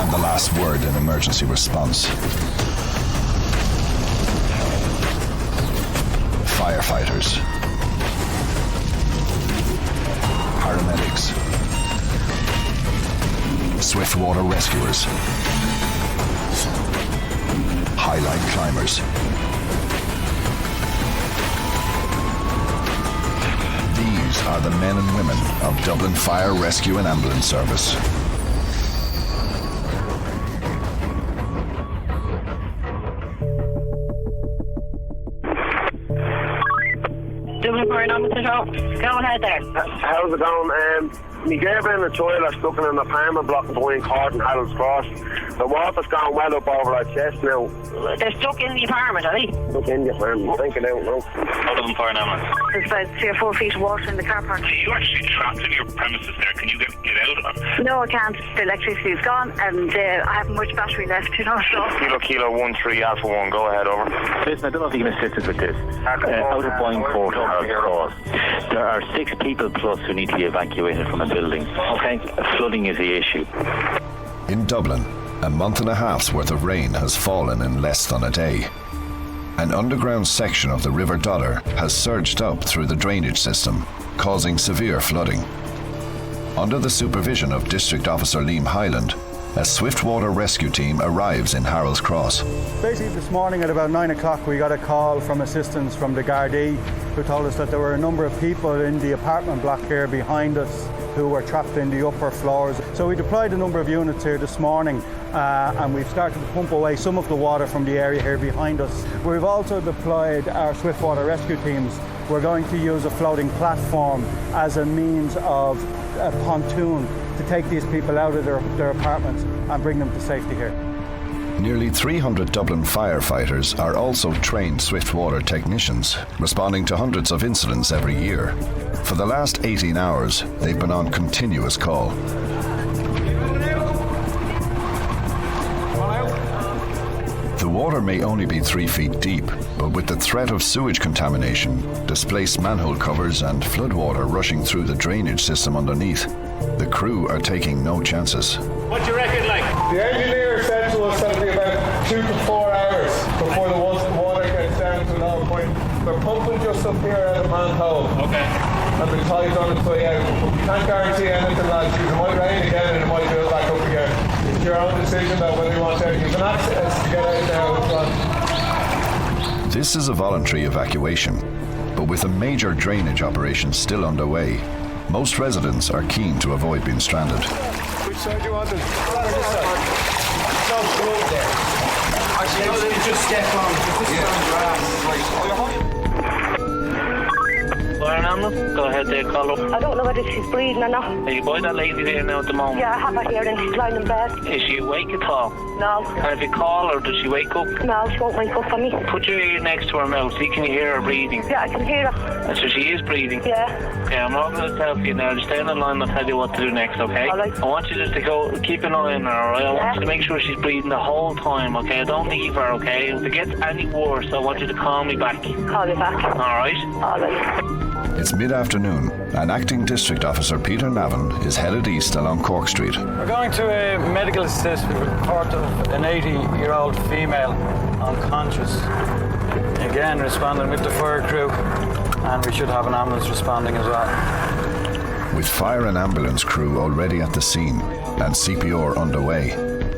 have the last word in emergency response. Firefighters, paramedics, swiftwater rescuers, highline climbers. These are the men and women of Dublin Fire Rescue and Ambulance Service. Dublin Fire and Ambulance. Go ahead there. How's it going? My girlfriend and child are stuck in an apartment block behind Court and Harold's Cross. The water's gone well up over our chest now. They're stuck in the apartment, are they? Stuck in the apartment. Think it out now. Dublin Fire and Ambulance. There's about 3 or 4 feet of water in the car park. Are you actually trapped in your premises there? Can you get out of it? No, I can't. The electricity is gone and I haven't much battery left, you know, so... Kilo 13 Alpha 1, go ahead, over. Listen, I don't know if you can assist us with this. Out of Boyne Court, Harold's Cross, there are 6 people plus who need to be evacuated from a building. Okay? Flooding is the issue. In Dublin, a month and a half's worth of rain has fallen in less than a day. An underground section of the River Dodder has surged up through the drainage system, causing severe flooding. Under the supervision of District Officer Liam Hyland, a swiftwater rescue team arrives in Harold's Cross. Basically this morning at about 9 o'clock we got a call from assistance from the Gardaí who told us that there were a number of people in the apartment block here behind us who were trapped in the upper floors. So we deployed a number of units here this morning and we've started to pump away some of the water from the area here behind us. We've also deployed our swiftwater rescue teams. We're going to use a floating platform as a means of a pontoon to take these people out of their apartments and bring them to safety here. Nearly 300 Dublin firefighters are also trained swiftwater technicians, responding to hundreds of incidents every year. For the last 18 hours, they've been on continuous call. The water may only be 3 feet deep, but with the threat of sewage contamination, displaced manhole covers and floodwater rushing through the drainage system underneath, the crew are taking no chances. What do you reckon, like? The engineer said to us that it'll be about 2 to 4 hours before the water gets down to an all point. They're pumping just up here at the manhole. Okay. And the tide's on its way out. We can't guarantee anything, lads, because it might rain again and it might build back up again. It's your own decision though whether you want to use an access to get out now. This is a voluntary evacuation, but with a major drainage operation still underway, most residents are keen to avoid being stranded. Which side do you want it? This side. No flood there. Actually, no, they just step on. This is on grass. Fire and Ambulance? Go ahead there, call up. I don't know whether she's breathing or not. Are you by that lady there now at the moment? Yeah, I have her here and she's lying in bed. Is she awake at all? No. And if you call her, does she wake up? No, she won't wake up for me. Put your ear next to her mouth, see can you hear her breathing? Yeah, I can hear her. And so she is breathing? Yeah. Okay, I'm not going to tell you now. Just stay on the line and I'll tell you what to do next, okay? All right. I want you just to go, keep an eye on her, alright? I want you to make sure she's breathing the whole time, okay? Don't leave her, okay? If it gets any worse, I want you to call me back. Call you back. Alright? All right. It's mid-afternoon, and Acting District Officer Peter Navin is headed east along Cork Street. We're going to a medical assist with a report of an 80-year-old female unconscious. Again, responding with the fire crew, and we should have an ambulance responding as well. With fire and ambulance crew already at the scene and CPR underway,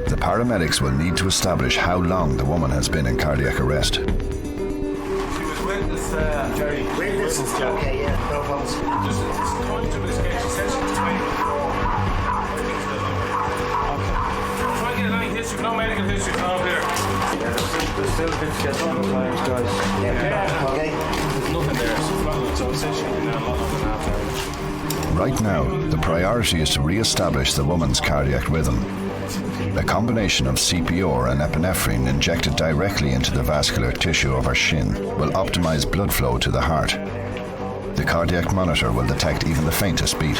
the paramedics will need to establish how long the woman has been in cardiac arrest. She was witness, Jerry. Witness? Okay, yeah, no problems. Just going to this case, she said she was 24. Try to get any history, no medical history, no here. There's still a bit to get done sometimes, guys. Yeah. Okay. There's nothing there, so it says she'll be there a lot longer than half hour. Right now, the priority is to re-establish the woman's cardiac rhythm. A combination of CPR and epinephrine injected directly into the vascular tissue of her shin will optimize blood flow to the heart. The cardiac monitor will detect even the faintest beat.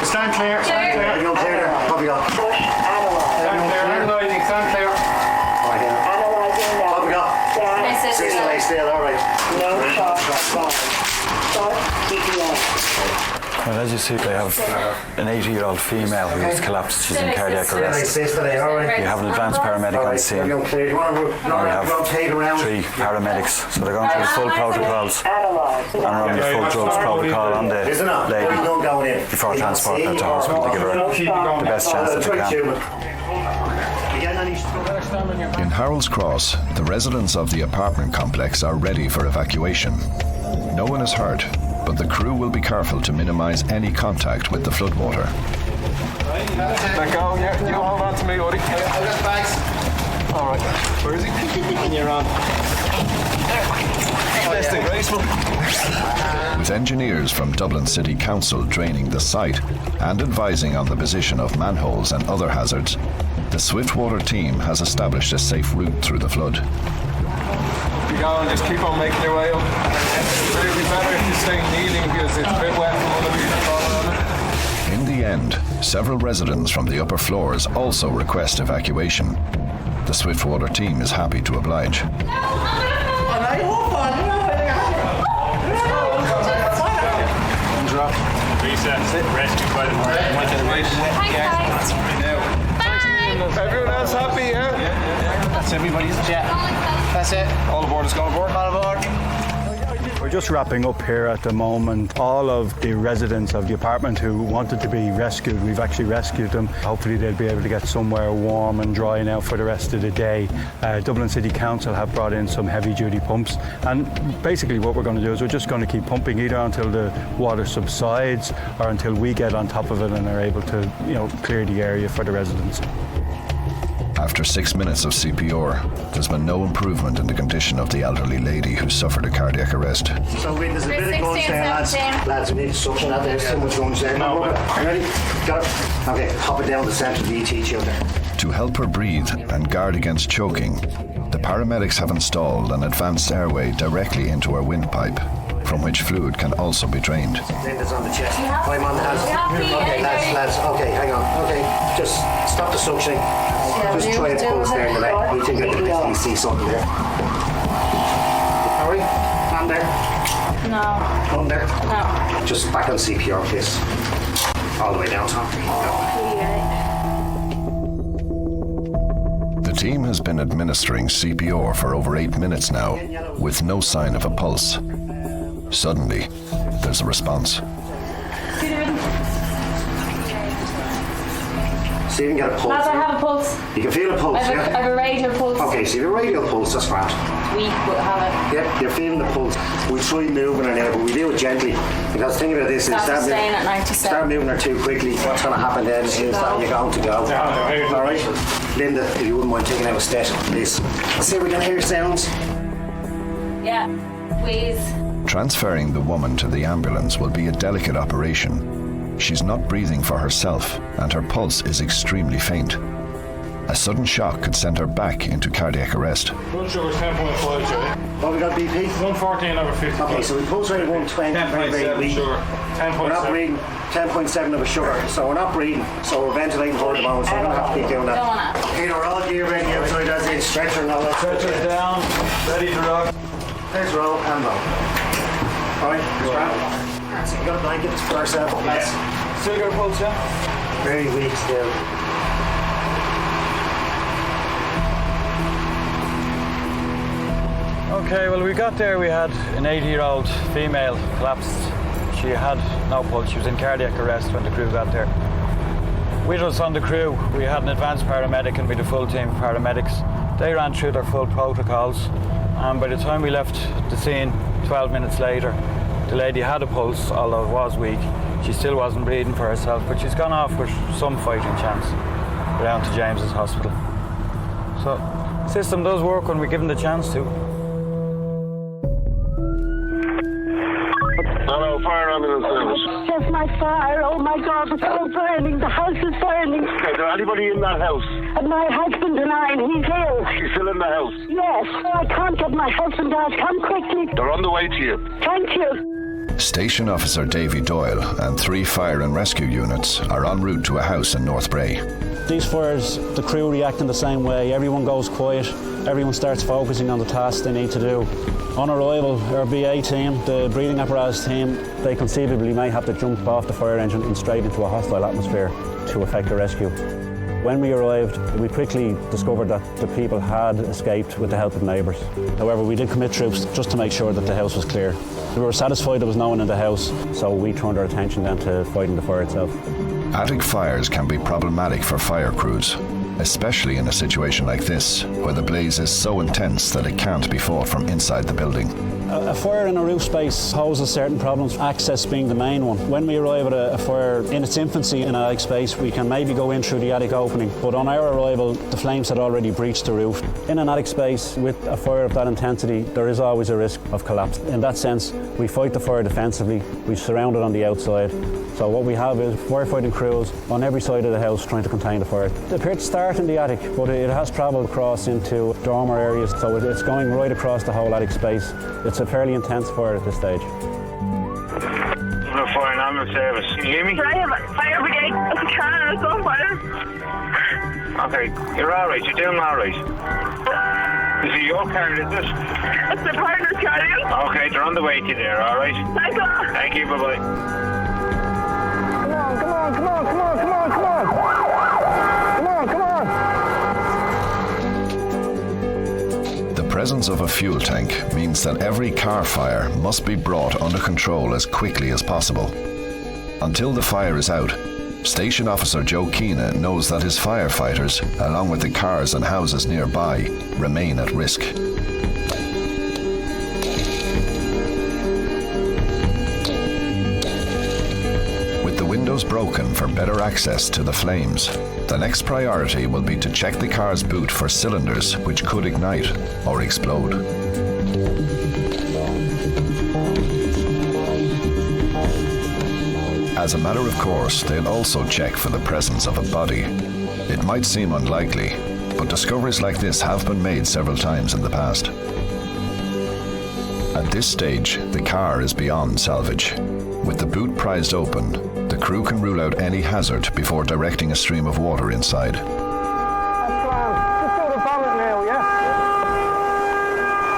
Stand clear. Stand clear. Are you clear there? What have you got? Stand clear, analysing, stand clear. Right here. Analysing now. What have we got? 60 lay still, alright. No shot. CPR. Well, as you see, they have an 80-year-old female who has collapsed. She's in cardiac arrest. We have an advanced paramedic on scene. And we have 3 paramedics. So they're going through the full protocols and running the full drugs protocol on the lady before transporting her to hospital to give her the best chance that they can. In Harold's Cross, the residents of the apartment complex are ready for evacuation. No one is hurt, but the crew will be careful to minimise any contact with the floodwater. Let go, yeah. You hold on to me, Woody. I've got bags. All right. Where is he? You're on. Testing, graceful. With engineers from Dublin City Council draining the site and advising on the position of manholes and other hazards, the Swiftwater team has established a safe route through the flood. You go and just keep on making your way up. It'll be better if you stay kneeling because it's a bit wet from all of you. In the end, several residents from the upper floors also request evacuation. The Swiftwater team is happy to oblige. Rescued by the Everyone else happy, yeah? That's everybody's jet. That's it. All aboard is going aboard. All aboard. We're just wrapping up here at the moment. All of the residents of the apartment who wanted to be rescued, we've actually rescued them. Hopefully they'll be able to get somewhere warm and dry now for the rest of the day. Dublin City Council have brought in some heavy duty pumps, and basically what we're going to do is we're just going to keep pumping either until the water subsides or until we get on top of it and are able to, clear the area for the residents. After 6 minutes of CPR, there's been no improvement in the condition of the elderly lady who suffered a cardiac arrest. So there's a bit of gunge there, lads. Lads, we need to suction that. There's too much gunge there. No, ready? Got it? Okay, hop it down the centre of the ET shield there. To help her breathe and guard against choking, the paramedics have installed an advanced airway directly into her windpipe, from which fluid can also be drained. Linda's on the chest. I'm on the hands. Okay, lads. Okay, hang on. Okay, just stop the suctioning. Just try and pulse there in the leg. We think I can see something there. Hurry. Hand there. No. Hand there. No. Just back on CPR, please. All the way down, Tom. The team has been administering CPR for over 8 minutes now, with no sign of a pulse. Suddenly, there's a response. So you can get a pulse. Lads, I have a pulse. You can feel a pulse, I have a radial pulse. Okay, so you have a radial pulse, that's grand. Weak, but have it. Yep, you're feeling the pulse. We try moving her now, but we do it gently. Because the thing about this is staying at 97. Start moving her too quickly. What's going to happen then is that you're going to go. All right? Linda, if you wouldn't mind taking out a step, please. Let's see if we can hear sounds. Yeah, please. Transferring the woman to the ambulance will be a delicate operation. She's not breathing for herself, and her pulse is extremely faint. A sudden shock could send her back into cardiac arrest. Blood sugar's 10.5, Joey. What we got, BP? 114/50. Okay, so we pulse rate 120, very, very weak. Sugar. 10.7. We're not breathing, 10.7 of a sugar, so we're not breathing, so we're ventilating for the moment, so we're going to have to keep doing that. Okay, we're all gear ready outside, as in stretcher and all that. Stretcher down, ready to rock. There's roll and roll. Alright, so you got a blanket for ourselves, lads. Still got a pulse, yeah? Very weak still. Okay, well, we got there, we had an 80-year-old female collapsed. She had no pulse, she was in cardiac arrest when the crew got there. With us on the crew, we had an advanced paramedic and with a full team of paramedics. They ran through their full protocols, and by the time we left the scene, 12 minutes later, the lady had a pulse, although it was weak. She still wasn't breathing for herself, but she's gone off with some fighting chance down to James's hospital. So, the system does work when we give them the chance to. Hello, fire ambulance service. Just my fire. Oh my God, it's all burning. The house is burning. Is there anybody in that house? And my husband and I, he's ill. He's still in the house? Yes. I can't get my husband out. Come quickly. They're on the way to you. Thank you. Station Officer Davy Doyle and 3 fire and rescue units are en route to a house in North Bray. These fires, the crew react in the same way. Everyone goes quiet, everyone starts focusing on the tasks they need to do. On arrival, our BA team, the breathing apparatus team, they conceivably may have to jump off the fire engine and straight into a hostile atmosphere to effect a rescue. When we arrived, we quickly discovered that the people had escaped with the help of neighbours. However, we did commit troops just to make sure that the house was clear. We were satisfied there was no one in the house, so we turned our attention then to fighting the fire itself. Attic fires can be problematic for fire crews, especially in a situation like this, where the blaze is so intense that it can't be fought from inside the building. A fire in a roof space poses certain problems, access being the main one. When we arrive at a fire in its infancy in an attic space, we can maybe go in through the attic opening, but on our arrival, the flames had already breached the roof. In an attic space with a fire of that intensity, there is always a risk of collapse. In that sense, we fight the fire defensively, we surround it on the outside. So what we have is firefighting crews on every side of the house trying to contain the fire. It appeared to start in the attic, but it has travelled across into dormer areas, so it's going right across the whole attic space. It's a fairly intense fire at this stage. Fire and ambulance service. Can you hear me? Fire brigade. It's a car. It's on fire. Okay, you're all right. You're doing all right. Is it your car, is it? It's the partner's car. Okay, they're on the way to you there, all right? Thank you. Thank you, bye-bye. Come on. The presence of a fuel tank means that every car fire must be brought under control as quickly as possible. Until the fire is out, Station Officer Joe Keena knows that his firefighters, along with the cars and houses nearby, remain at risk. With the windows broken for better access to the flames, the next priority will be to check the car's boot for cylinders which could ignite or explode. As a matter of course, they'll also check for the presence of a body. It might seem unlikely, but discoveries like this have been made several times in the past. At this stage, the car is beyond salvage. With the boot prized open, the crew can rule out any hazard before directing a stream of water inside. That's grand. Just do the bonnet now, yeah?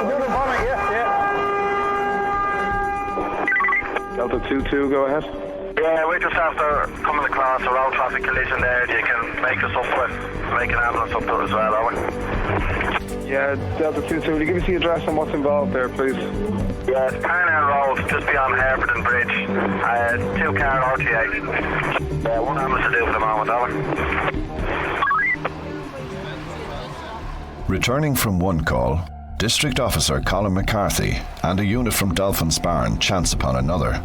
Do the bonnet, yeah? Delta 22, go ahead. Yeah, we're just after coming across a road traffic collision there. You can make us up with, make an ambulance up to it as well, are we? Yeah, Delta 22, will you give us the address and what's involved there, please? Yeah, it's Parnell Road, just beyond Hereford Bridge. 2-car RTA. Yeah, one ambulance to do for the moment, are we? Returning from one call, District Officer Colin McCarthy and a unit from Dolphin Sparn chance upon another.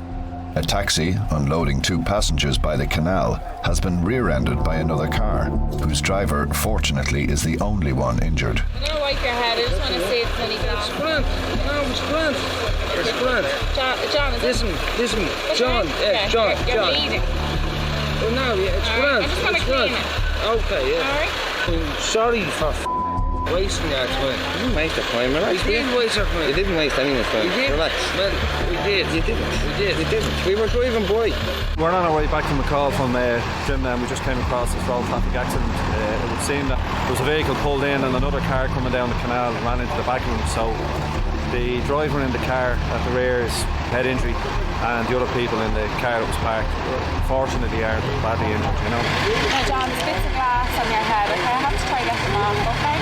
A taxi, unloading 2 passengers by the canal, has been rear-ended by another car, whose driver, fortunately, is the only one injured. I'm going to wipe your head. I just want to see if there's any It's grand. No, it's grand. It's grand. John, is Listen, John. Okay. John. You're bleeding. Oh, no, yeah, it's grand. I just want to clean it. Okay, yeah. All right. I'm sorry for wasting our time. You didn't waste our time, right? We didn't waste our time. You didn't waste anyone's time. We did. Relax. Well, we did. You didn't. We did. You didn't. We were driving by. We're on our way back from a call from Trim and we just came across this road traffic accident. It would seem that there was a vehicle pulled in and another car coming down the canal ran into the back of him. So the driver in the car at the rear is head injury and the other people in the car that was parked unfortunately are badly injured, you know. Now, John, there's bits of glass on your head, okay? I have to try to get them off, okay?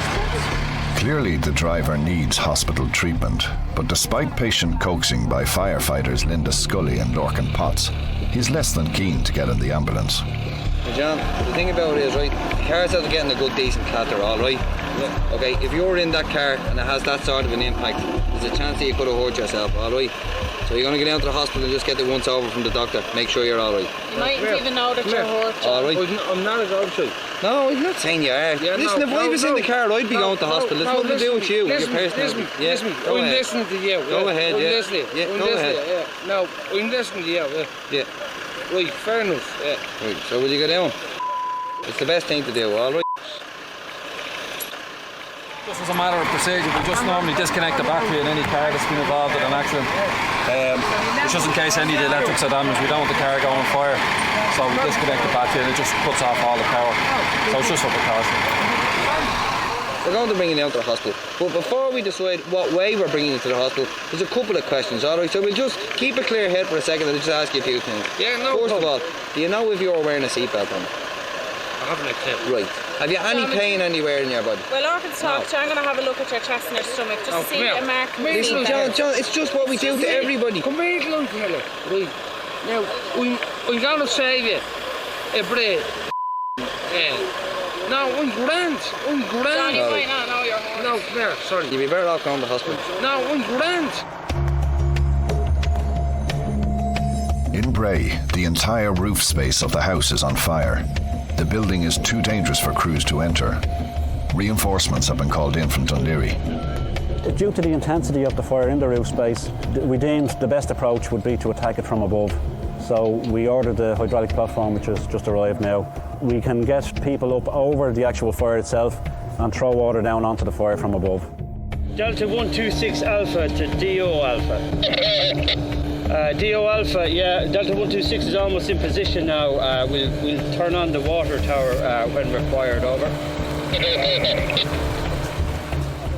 Clearly, the driver needs hospital treatment, but despite patient coaxing by firefighters Linda Scully and Lorcan Potts, he's less than keen to get in the ambulance. Hey John, the thing about it is, right, the car's after getting a good decent clatter, alright? Yeah. Okay, if you're in that car and it has that sort of an impact, there's a chance that you could have hurt yourself, alright? So you're going to get down to the hospital and just get the once over from the doctor, make sure you're alright. You mightn't even know that you're hurt, John. Alright. I'm not a doctor. No, I'm not saying you are. Yeah, listen, if I was in the car, I'd be going to hospital. It's nothing to do with you. Listen, your personal. listen, Go I'm ahead. listening to you. Go ahead, yeah. Go ahead. Yeah. No, I'm listening to you. Yeah. Right, fair enough. Yeah. Right, so will you go down? It's the best thing to do, alright? Just as a matter of procedure, we just normally disconnect the battery in any car that's been involved in an accident. Just in case any of the electrics are damaged, we don't want the car going on fire. So we disconnect the battery and it just cuts off all the power. So it's just for precaution. We're going to bring you down to the hospital. But before we decide what way we're bringing you to the hospital, there's a couple of questions, alright? So we'll just keep a clear head for a second and just ask you a few things. Yeah, no First problem. of all, do you know if you're wearing a seatbelt on? I haven't a clue. Right. Have you any pain anywhere in your body? Well, I can talk to you. I'm going to have a look at your chest and your stomach just to see a mark. Listen, John, it's just what we do to everybody. Come here, little fella. Right. Now, I'm going to save you a bread. No, I'm grand. Johnny, wait, no, you're more. No, come here, sorry. You'd be better off going to the hospital. No, I'm grand. In Bray, the entire roof space of the house is on fire. The building is too dangerous for crews to enter. Reinforcements have been called in from Dunleary. Due to the intensity of the fire in the roof space, we deemed the best approach would be to attack it from above. So we ordered the hydraulic platform, which has just arrived now. We can get people up over the actual fire itself and throw water down onto the fire from above. Delta 126 Alpha to DO Alpha. DO Alpha, yeah, Delta 126 is almost in position now. We'll turn on the water tower when required, over.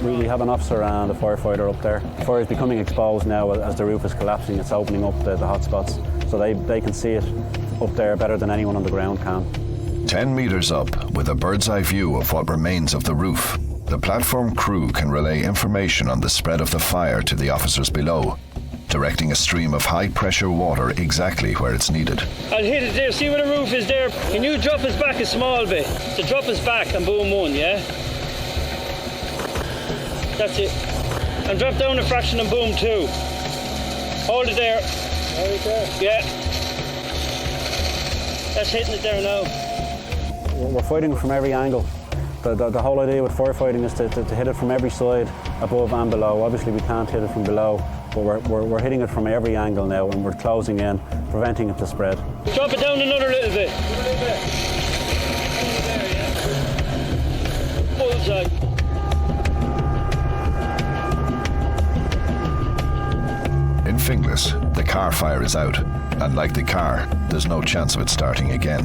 We have an officer and a firefighter up there. The fire is becoming exposed now as the roof is collapsing. It's opening up the hot spots, so they can see it up there better than anyone on the ground can. 10 metres up, with a bird's eye view of what remains of the roof, the platform crew can relay information on the spread of the fire to the officers below, directing a stream of high-pressure water exactly where it's needed. I'll hit it there. See where the roof is there? Can you drop us back a small bit? So drop us back and boom one, yeah? That's it. And drop down a fraction and boom two. Hold it there. Yeah. That's hitting it there now. We're fighting from every angle. The whole idea with firefighting is to hit it from every side, above and below. Obviously we can't hit it from below, but we're hitting it from every angle now, and we're closing in, preventing it to spread. Drop it down another little bit. Bullseye. In Finglas, the car fire is out, and like the car, there's no chance of it starting again.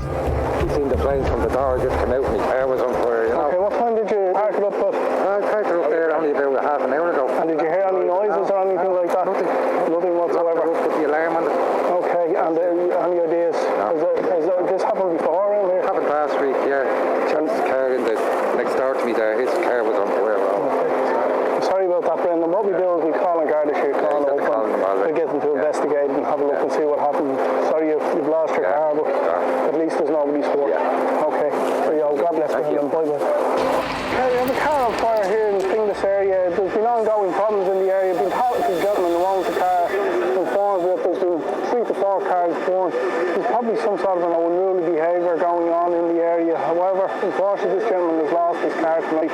We seen the flames from the door just come out and the car was on fire, you know. Okay, what time did you park it up at? I parked it up there only about half an hour ago. And did you hear any noises or anything like that? Nothing whatsoever. Put the alarm on it. Okay, and any ideas? Has this happened before around here? Happened last week, yeah. John's car in the next door to me there, his car was on fire. Okay. Sorry about that, Brendan. What we do is we call a Gardasil call up and get them to investigate and have a look and see what happened. Sorry you've lost your car, but at least there's nobody's fault. Okay. So God bless you. Bye-bye. We have a car on fire here in the Finglas area. There's been ongoing problems in the area. Been talking to the gentleman who owns the car, informed that there's been 3 to 4 cars burned. There's probably some sort of an unruly behaviour going on in the area. However, unfortunately, this gentleman has lost his car tonight.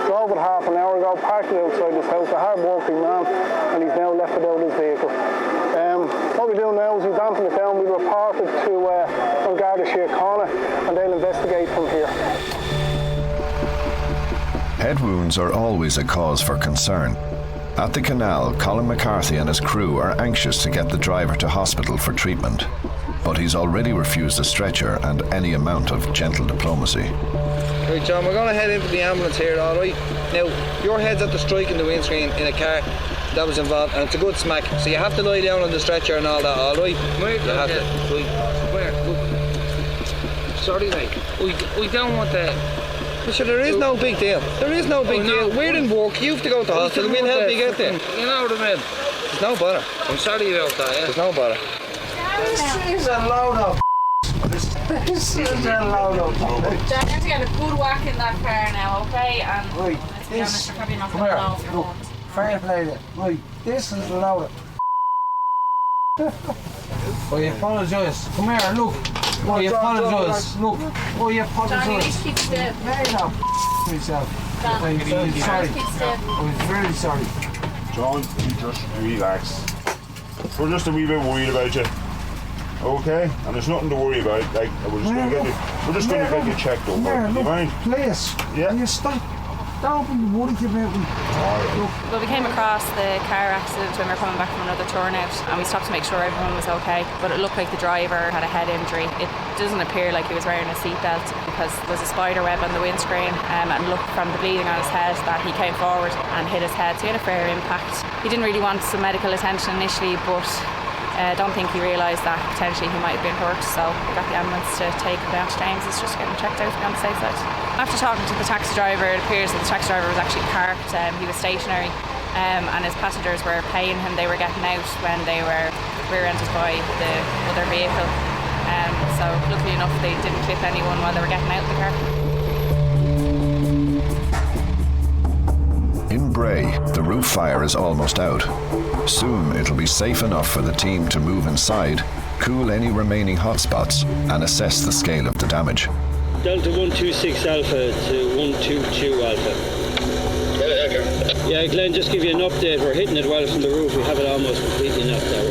Drove it half an hour ago, parked it outside his house, a hard-working man, and he's now left without his vehicle. What we do now is we dampen it down. We report it to Gardasil Corner, and they'll investigate from here. Head wounds are always a cause for concern. At the canal, Colin McCarthy and his crew are anxious to get the driver to hospital for treatment, but he's already refused a stretcher and any amount of gentle diplomacy. Right, John, we're going to head into the ambulance here, all right? Now, your head's at the strike in the windscreen in a car that was involved, and it's a good smack, so you have to lie down on the stretcher and all that, all right? Wait, you have to. Where? Look. Sorry, mate. We don't want that. But sure, there is no big deal. There is no big deal. We're in work. You have to go to the hospital. We'll help you get there. You know what I mean? There's no bother. I'm sorry about that, yeah? There's no bother. This is a load of This is a load of John, you have to get a good whack in that car now, okay? And let's be honest, you're probably not going to know if you're home. fair play there. Right, this is a load of I apologise. Come here, look. I apologise. Look. I apologise. John, you need to keep still. No, myself. I'm very sorry. I'm very sorry. John, you just relax. We're just a wee bit worried about you. Okay? And there's nothing to worry about. Like, we're just going to get you checked over. Look, you mind? Please. Yeah. Will you stop? Don't be worried about me. Well, we came across the car accident when we were coming back from another turnout, and we stopped to make sure everyone was okay. But it looked like the driver had a head injury. It doesn't appear like he was wearing a seatbelt because there was a spider web on the windscreen, and looked from the bleeding on his head that he came forward and hit his head. So he had a fair impact. He didn't really want some medical attention initially, but I don't think he realised that potentially he might have been hurt, so we got the ambulance to take him down to James. It's just getting checked out to be on the safe side. After talking to the taxi driver, it appears that the taxi driver was actually parked. He was stationary, and his passengers were paying him. They were getting out when they were rear-ended by the other vehicle. So luckily enough, they didn't clip anyone while they were getting out of the car. In Bray, the roof fire is almost out. Soon it'll be safe enough for the team to move inside, cool any remaining hotspots, and assess the scale of the damage. Delta 126 Alpha to 122 Alpha. Yeah, Glenn, just give you an update. We're hitting it well from the roof. We have it almost completely knocked out.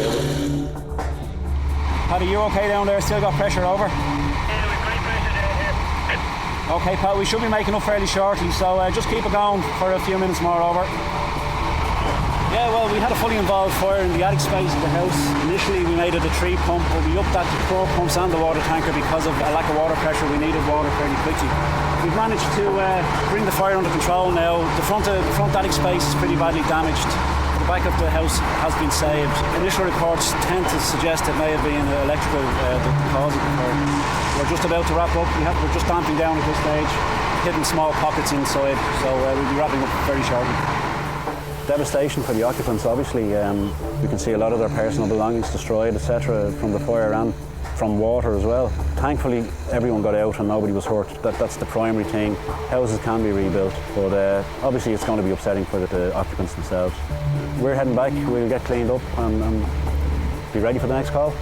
Paddy, you okay down there? Still got pressure over? Okay, Pat, we should be making up fairly shortly, so just keep it going for a few minutes more, over. Yeah, well, we had a fully involved fire in the attic space of the house. Initially, we made it a 3 pump, but we upped that to 4 pumps and the water tanker because of a lack of water pressure. We needed water fairly quickly. We've managed to bring the fire under control now. The front attic space is pretty badly damaged. The back of the house has been saved. Initial reports tend to suggest it may have been electrical the cause of the fire. We're just about to wrap up. We're just damping down at this stage, hitting small pockets inside, so we'll be wrapping up very shortly. Devastation for the occupants, obviously. We can see a lot of their personal belongings destroyed, etc., from the fire and from water as well. Thankfully, everyone got out and nobody was hurt. That's the primary thing. Houses can be rebuilt, but obviously it's going to be upsetting for the occupants themselves. We're heading back, we'll get cleaned up and be ready for the next call.